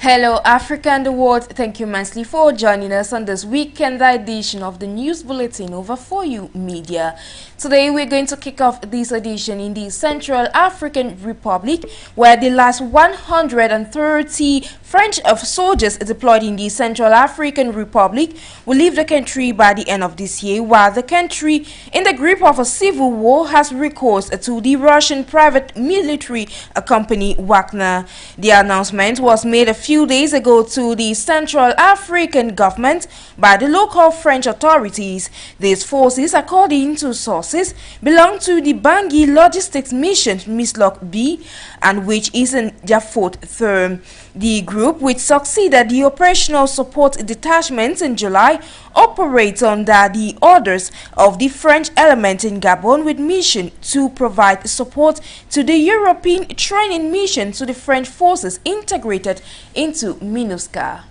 Hello Africa and the world, thank you immensely for joining us on this weekend edition of the News Bulletin over For You Media. Today we're going to kick off this edition in the Central African Republic, where the last 130 French soldiers deployed in the Central African Republic will leave the country by the end of this year, while the country, in the grip of a civil war, has recourse to the Russian private military company Wagner. The announcement was made a few days ago to the Central African government by the local French authorities. These forces, according to sources, belong to the Bangui logistics mission Misloc B, and which is in their fourth term. The group, which succeeded the operational support detachments in July, operates under the orders of the French element in Gabon, with mission to provide support to the European training mission to the French forces integrated into MINUSCA.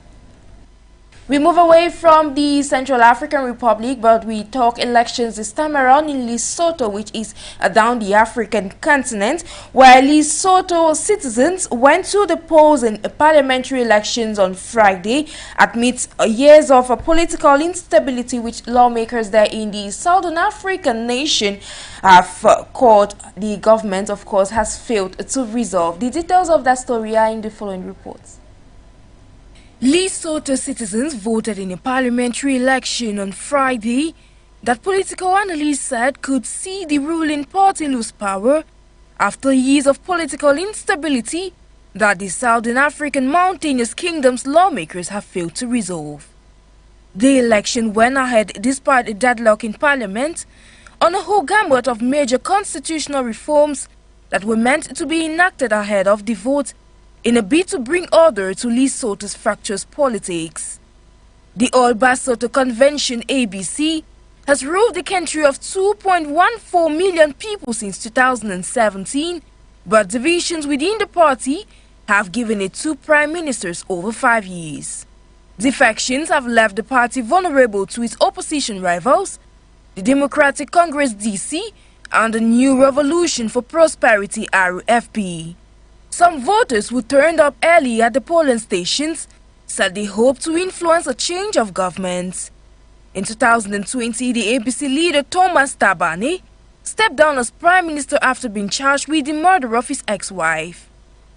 We move away from the Central African Republic, but we talk elections this time around in Lesotho, which is down the African continent, where Lesotho citizens went to the polls in parliamentary elections on Friday amidst years of political instability, which lawmakers there in the Southern African nation have called the government, of course, has failed to resolve. The details of that story are in the following reports. Lesotho citizens voted in a parliamentary election on Friday that political analysts said could see the ruling party lose power after years of political instability that the Southern African mountainous kingdom's lawmakers have failed to resolve. The election went ahead despite a deadlock in parliament on a whole gamut of major constitutional reforms that were meant to be enacted ahead of the vote in a bid to bring order to Lesotho's fractious politics. The All Basotho Convention ABC has ruled the country of 2.14 million people since 2017, but divisions within the party have given it 2 prime ministers over 5 years. Defections have left the party vulnerable to its opposition rivals, the Democratic Congress DC and the New Revolution for Prosperity RFP. Some voters who turned up early at the polling stations said they hope to influence a change of government. In 2020, the ABC leader Thomas Thabane stepped down as prime minister after being charged with the murder of his ex-wife.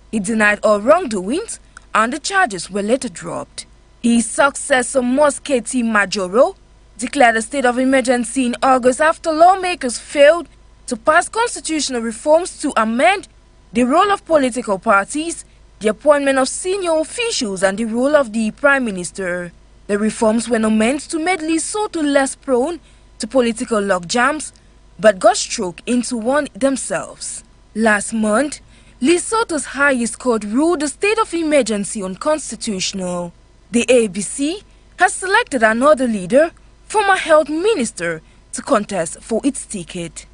He denied all wrongdoings and the charges were later dropped. His successor, Mosketi Majoro, declared a state of emergency in August after lawmakers failed to pass constitutional reforms to amend the role of political parties, the appointment of senior officials, and the role of the Prime Minister. The reforms were not meant to make Lesotho less prone to political logjams, but got struck into one themselves. Last month, Lesotho's highest court ruled the state of emergency unconstitutional. The ABC has selected another leader, former health minister, to contest for its ticket.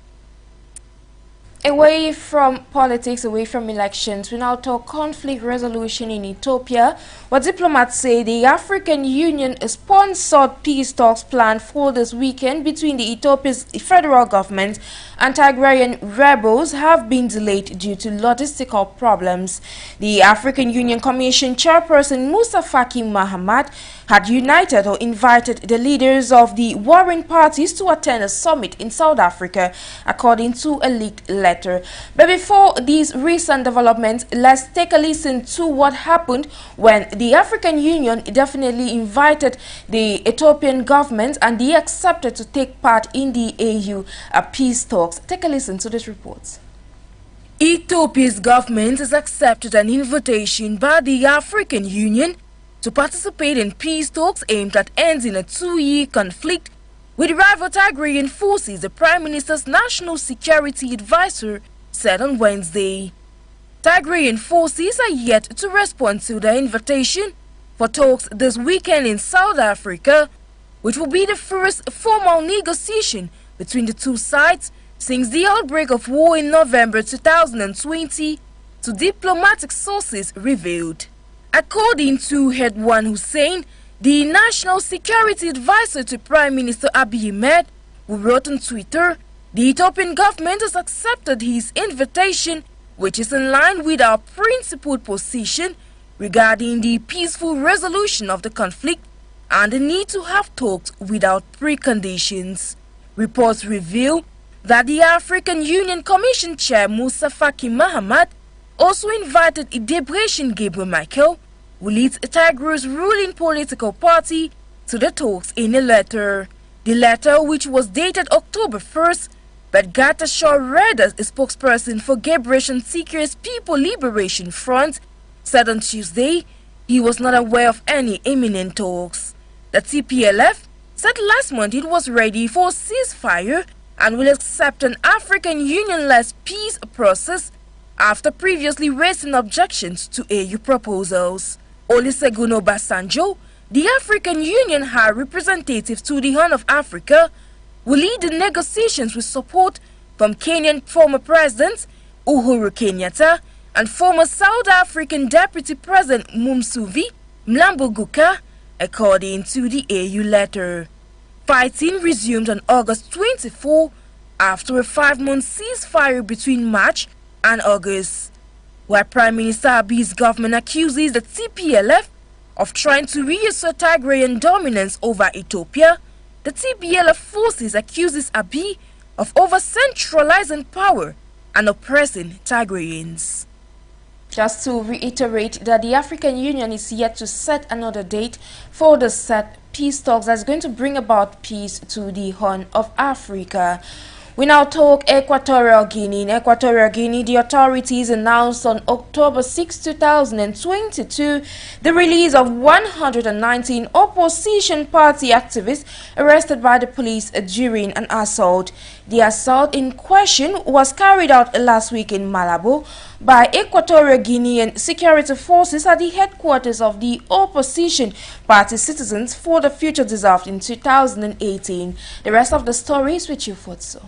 Away from politics, away from elections, we now talk conflict resolution in Ethiopia, where diplomats say the African Union sponsored peace talks planned for this weekend between the Ethiopia's federal government and Tigrayan rebels have been delayed due to logistical problems. The African Union Commission chairperson Musa Faki Mahamat had united or invited the leaders of the warring parties to attend a summit in South Africa, according to a leaked letter. But before these recent developments, let's take a listen to what happened when the African Union definitely invited the Ethiopian government and they accepted to take part in the AU peace talks. Take a listen to this report. Ethiopia's government has accepted an invitation by the African Union to participate in peace talks aimed at ending a 2-year conflict with rival Tigrayan forces, the Prime Minister's National Security Advisor said on Wednesday. Tigrayan forces are yet to respond to the invitation for talks this weekend in South Africa, which will be the first formal negotiation between the two sides since the outbreak of war in November 2020, to diplomatic sources revealed. According to Redwan Hussein, the National Security Advisor to Prime Minister Abiy Ahmed, who wrote on Twitter, the Ethiopian government has accepted his invitation, which is in line with our principled position regarding the peaceful resolution of the conflict and the need to have talks without preconditions. Reports reveal that the African Union Commission Chair Musa Faki Mahamat also invited Debretsion Gabriel Michael, who leads Tigris' ruling political party, to the talks in a letter. The letter, which was dated October 1st, but Gata Shaw read as a spokesperson for Debretsion Seekers People Liberation Front, said on Tuesday he was not aware of any imminent talks. The TPLF said last month it was ready for a ceasefire and will accept an African Union-led peace process after previously raising objections to AU proposals. Olusegun Obasanjo, the African Union High Representative to the Horn of Africa, will lead the negotiations with support from Kenyan former President Uhuru Kenyatta and former South African Deputy President Mumsuvi Mlambo-Nguka, according to the AU letter. Fighting resumed on August 24 after a 5-month ceasefire between March and August, where Prime Minister Abiy's government accuses the TPLF of trying to reassert Tigrayan dominance over Ethiopia. The TPLF forces accuses Abiy of over-centralizing power and oppressing Tigrayans. Just to reiterate that the African Union is yet to set another date for the set peace talks that's going to bring about peace to the Horn of Africa. We now talk Equatorial Guinea. In Equatorial Guinea, the authorities announced on October 6, 2022, the release of 119 opposition party activists arrested by the police during an assault. The assault in question was carried out last week in Malabo by Equatorial Guinean security forces at the headquarters of the opposition party Citizens for the Future dissolved in 2018. The rest of the story is with you, Futso.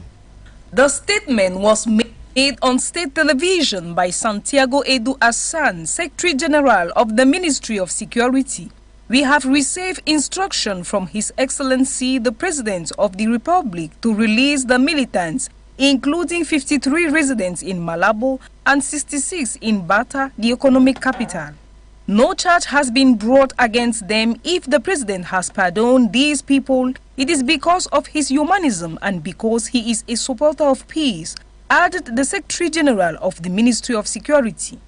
The statement was made on state television by Santiago Edu Hassan, Secretary General of the Ministry of Security. We have received instruction from His Excellency the President of the Republic to release the militants, including 53 residents in Malabo and 66 in Bata, the economic capital. No charge has been brought against them. If the President has pardoned these people, it is because of his humanism and because he is a supporter of peace, added the Secretary General of the Ministry of Security.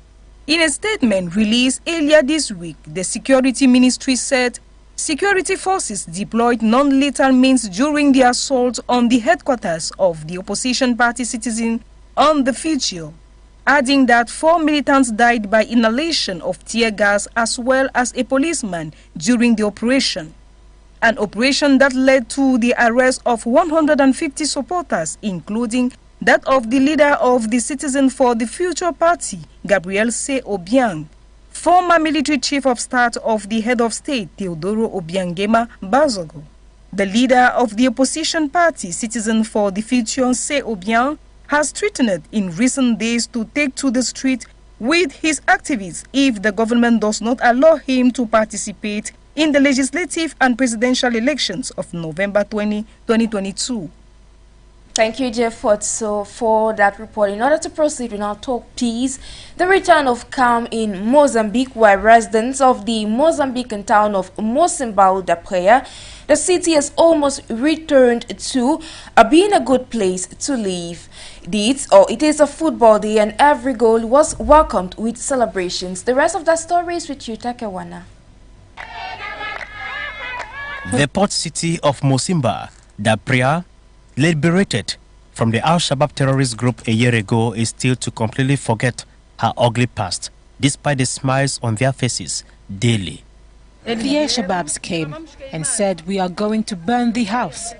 In a statement released earlier this week, the Security Ministry said security forces deployed non-lethal means during the assault on the headquarters of the opposition party Citizen on the Future, adding that 4 militants died by inhalation of tear gas as well as a policeman during the operation. An operation that led to the arrest of 150 supporters, including that of the leader of the Citizen for the Future Party, Gabriel C. Obiang, former military chief of staff of the head of state, Teodoro Obiangema Bazogo. The leader of the opposition party, Citizen for the Future, C. Obiang, has threatened in recent days to take to the street with his activists if the government does not allow him to participate in the legislative and presidential elections of November 2022. Thank you, Jeff Futso, for that report. In order to proceed, we now talk peace. The return of calm in Mozambique, where residents of the Mozambican town of Mosimbao da Praia, the city has almost returned to being a good place to live. It is a football day and every goal was welcomed with celebrations. The rest of that story is with you, Takewana. The port city of Mosimba da Praia, liberated from the Al-Shabaab terrorist group a year ago, is still to completely forget her ugly past, despite the smiles on their faces daily. The Al-Shabaabs came and said, "We are going to burn the house."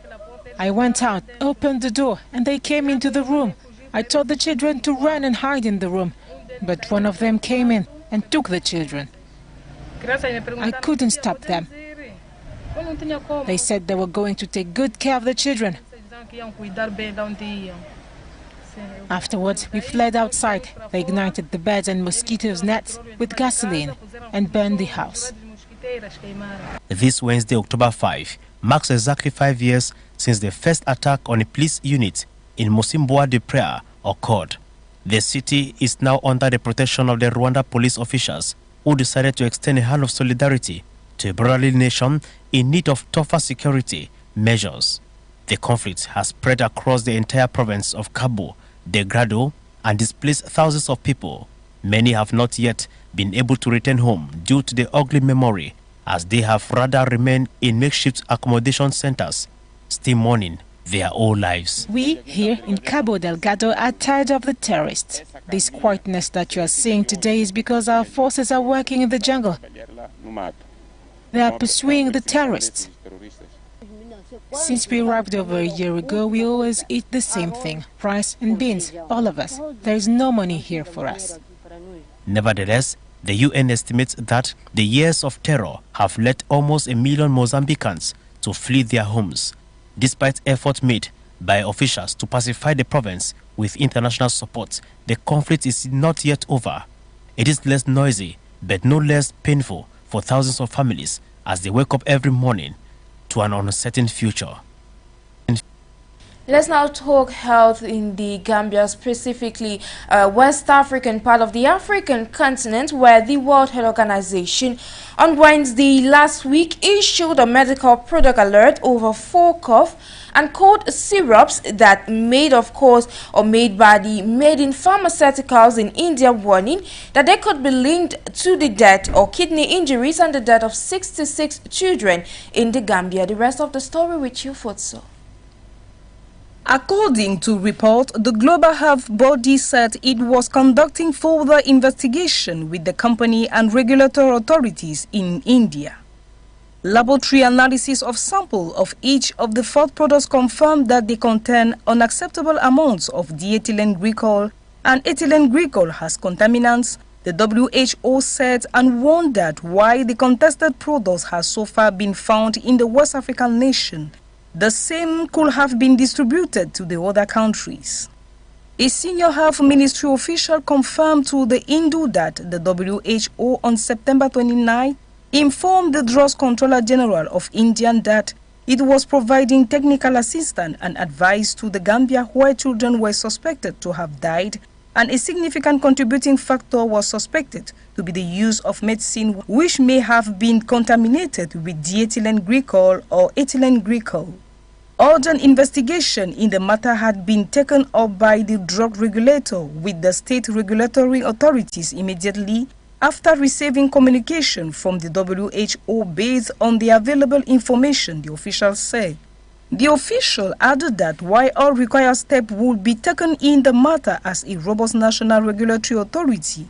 I went out, opened the door, and they came into the room. I told the children to run and hide in the room, but one of them came in and took the children. I couldn't stop them. They said they were going to take good care of the children. Afterwards, we fled outside. They ignited the beds and mosquitoes nets with gasoline and burned the house. This Wednesday, October 5, marks exactly 5 years since the first attack on a police unit in Mosimboa da Praia occurred. The city is now under the protection of the Rwanda police officials who decided to extend a hand of solidarity to a brotherly nation in need of tougher security measures. The conflict has spread across the entire province of Cabo Delgado and displaced thousands of people. Many have not yet been able to return home due to the ugly memory, as they have rather remained in makeshift accommodation centers, still mourning their old lives. We here in Cabo Delgado are tired of the terrorists. This quietness that you are seeing today is because our forces are working in the jungle. They are pursuing the terrorists. Since we arrived over a year ago, we always eat the same thing, rice and beans, all of us. There is no money here for us. Nevertheless, the UN estimates that the years of terror have led almost 1 million Mozambicans to flee their homes. Despite efforts made by officials to pacify the province with international support, the conflict is not yet over. It is less noisy, but no less painful for thousands of families as they wake up every morning to an uncertain future. Let's now talk health in the Gambia, specifically West African part of the African continent, where the World Health Organization on Wednesday last week issued a medical product alert over 4 cough and cold syrups that made in pharmaceuticals in India, warning that they could be linked to the death or kidney injuries and the death of 66 children in the Gambia. The rest of the story with you, Futso. According to report, the global health body said it was conducting further investigation with the company and regulatory authorities in India. Laboratory analysis of sample of each of the 4 products confirmed that they contain unacceptable amounts of diethylene glycol and ethylene glycol as contaminants. The WHO said and wondered why the contested products has so far been found in the West African nation. The same could have been distributed to the other countries. A senior health ministry official confirmed to the Hindu that the WHO on September 29 informed the Drugs Controller General of India that it was providing technical assistance and advice to the Gambia where children were suspected to have died, and a significant contributing factor was suspected to be the use of medicine which may have been contaminated with diethylene glycol or ethylene glycol. Urgent investigation in the matter had been taken up by the drug regulator with the state regulatory authorities immediately after receiving communication from the WHO based on the available information, the official said. The official added that while all required steps would be taken in the matter as a robust national regulatory authority,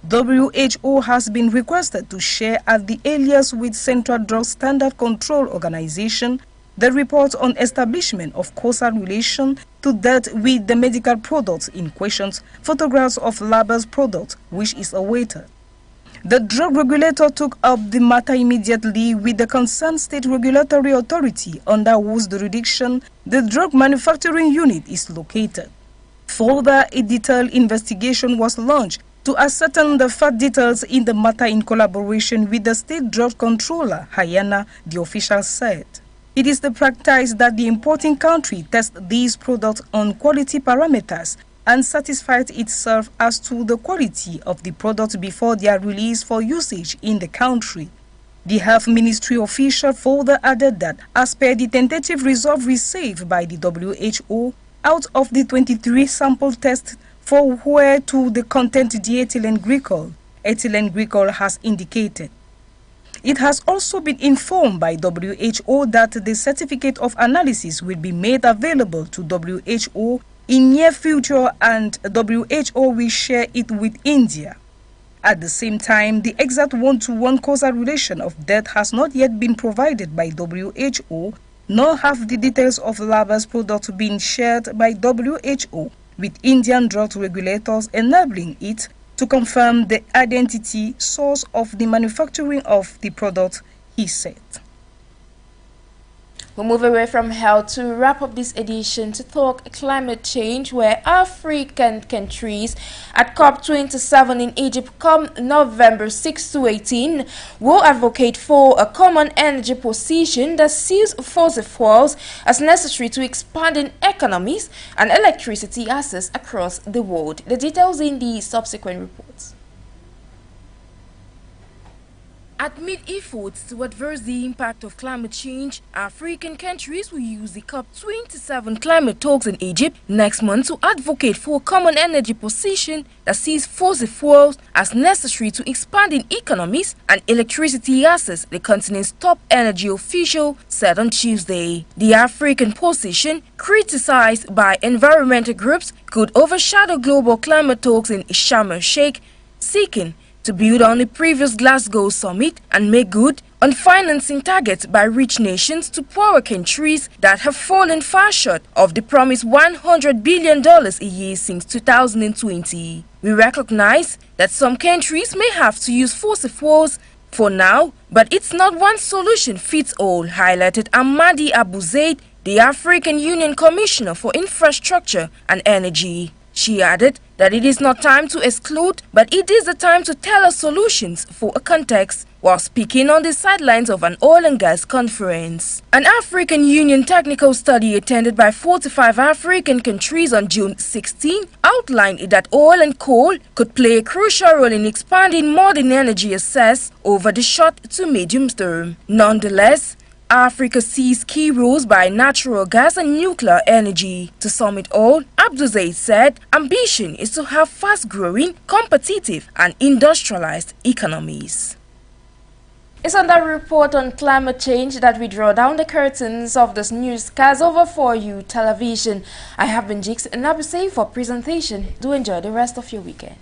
WHO has been requested to share at the earliest with Central Drug Standard Control Organization the report on establishment of causal relation to that with the medical products in question, photographs of labs products, which is awaited. The drug regulator took up the matter immediately with the concerned state regulatory authority under whose jurisdiction the drug manufacturing unit is located. Further, a detailed investigation was launched to ascertain the fact details in the matter in collaboration with the state drug controller, Hayana, the official said. It is the practice that the importing country tests these products on quality parameters and satisfies itself as to the quality of the product before they are released for usage in the country. The Health Ministry official further added that, as per the tentative result received by the WHO, out of the 23 sample tests for where to the content diethylene glycol, ethylene glycol has indicated. It has also been informed by WHO that the certificate of analysis will be made available to WHO in near future and WHO will share it with India. At the same time, the exact one-to-one causal relation of death has not yet been provided by WHO, nor have the details of labs products been shared by WHO with Indian drug regulators, enabling it to confirm the identity source of the manufacturing of the product, he said. We'll move away from health to wrap up this edition to talk climate change, where African countries at COP27 in Egypt come November 6 to 18 will advocate for a common energy position that sees fossil fuels as necessary to expanding economies and electricity access across the world. The details in the subsequent reports. Amid efforts to adverse the impact of climate change, African countries will use the COP27 climate talks in Egypt next month to advocate for a common energy position that sees fossil fuels as necessary to expanding economies and electricity access, the continent's top energy official said on Tuesday. The African position, criticized by environmental groups, could overshadow global climate talks in Sharm el-Sheikh, seeking to build on the previous Glasgow summit and make good on financing targets by rich nations to poorer countries that have fallen far short of the promised $100 billion a year since 2020. We recognize that some countries may have to use fossil fuels for now, but it's not one solution fits all, highlighted Amadi Abu Zaid, the African Union Commissioner for Infrastructure and Energy. She added that it is not time to exclude, but it is the time to tell us solutions for a context, while speaking on the sidelines of an oil and gas conference. An African Union technical study attended by 45 African countries on June 16 outlined that oil and coal could play a crucial role in expanding modern energy access over the short to medium term. Nonetheless, Africa sees key roles by natural gas and nuclear energy. To sum it all, Abdulzaid said ambition is to have fast-growing, competitive and industrialized economies. It's on that report on climate change that we draw down the curtains of this newscast over for you television. I have been Jix and Nabise for presentation. Do enjoy the rest of your weekend.